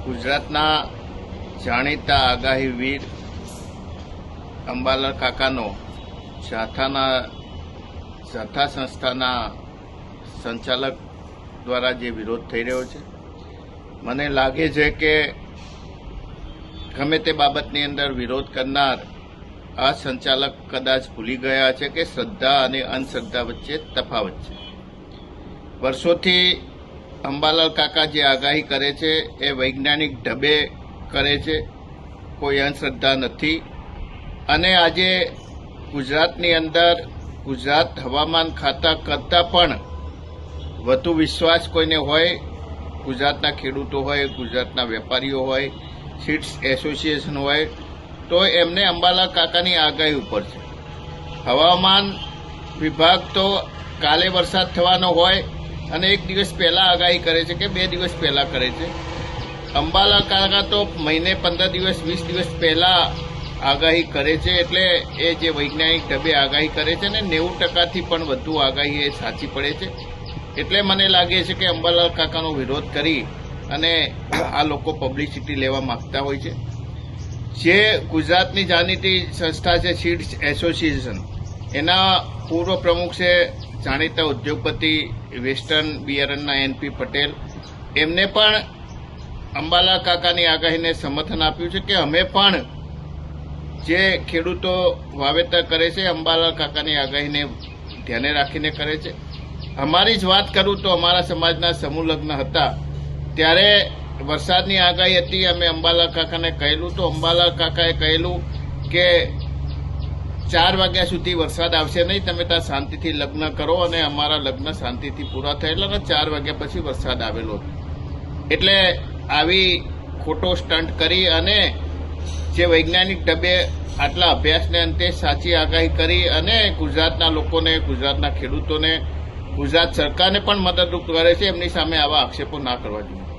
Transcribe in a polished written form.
ગુજરાતના જાણીતા આગાહીવીર અંબાલાલ કાકાનો જાથા સંસ્થાના સંચાલક દ્વારા જે વિરોધ થઈ રહ્યો છે, મને લાગે છે કે ગમે તે બાબતની અંદર વિરોધ કરનાર આ સંચાલક કદાચ ભૂલી ગયા છે કે શ્રદ્ધા અને અંધશ્રદ્ધા વચ્ચે તફાવત છે. વર્ષોથી અંબાલાલ કાકા જે આગાહી કરે છે એ વૈજ્ઞાનિક ઢબે કરે છે, કોઈ અંધશ્રદ્ધા નથી. અને આજે ગુજરાતની અંદર ગુજરાત હવામાન ખાતા કરતાં પણ વધુ વિશ્વાસ કોઈને હોય, ગુજરાતના ખેડૂતો હોય, ગુજરાતના વેપારીઓ હોય, સીડ્સ એસોસિએશન હોય, તો એમને અંબાલાલ કાકાની આગાહી ઉપર છે. હવામાન વિભાગ તો કાલે વરસાદ થવાનો હોય અને એક દિવસ પહેલા આગાહી કરે છે કે 2 દિવસ પહેલા કરે છે. અંબાલાલ કાકા તો મહિને 15 દિવસ 20 દિવસ પહેલા આગાહી કરે છે. એટલે એ જે વૈજ્ઞાનિક ઢબે આગાહી કરે છે ને 90%થી પણ વધુ આગાહી એ સાચી પડે છે. એટલે મને લાગે છે કે અંબાલાલ કાકાનો વિરોધ કરી અને આ લોકો પબ્લિસિટી લેવા માંગતા હોય છે. જે ગુજરાતની જાણીતી સંસ્થા છે સીડ્સ એસોસિએશન, એના પૂર્વ પ્રમુખ છે જાણીતા ઉદ્યોગપતિ વેસ્ટર્ન બિયારણના એનપી પટેલ. એમને પણ અંબાલાલ કાકાની આગાહીને સમર્થન આપ્યું છે કે અમે પણ જે ખેડૂતો વાવેતર કરે છે અંબાલાલ કાકાની આગાહીને ધ્યાને રાખીને કરે છે. અમારી જ વાત કરું તો અમારા સમાજના સમૂહ લગ્ન હતા ત્યારે વરસાદની આગાહી હતી. અમે અંબાલાલ કાકાને કહેલું તો અંબાલાલ કાકાએ કહેલું કે 4 વાગ્યા સુધી વરસાદ આવશે નહીં, તમે ત્યાં શાંતિથી લગ્ન કરો. અને અમારા લગ્ન શાંતિથી પૂરા થયેલા અને 4 વાગ્યા પછી વરસાદ આવેલો. એટલે આવી ખોટો સ્ટન્ટ કરી અને જે વૈજ્ઞાનિક ઢબે આટલા અભ્યાસને અંતે સાચી આગાહી કરી અને ગુજરાતના લોકોને, ગુજરાતના ખેડૂતોને, ગુજરાત સરકારને પણ મદદરૂપ કરે છે. એમની સામે આવા આક્ષેપો ના કરવા જોઈએ.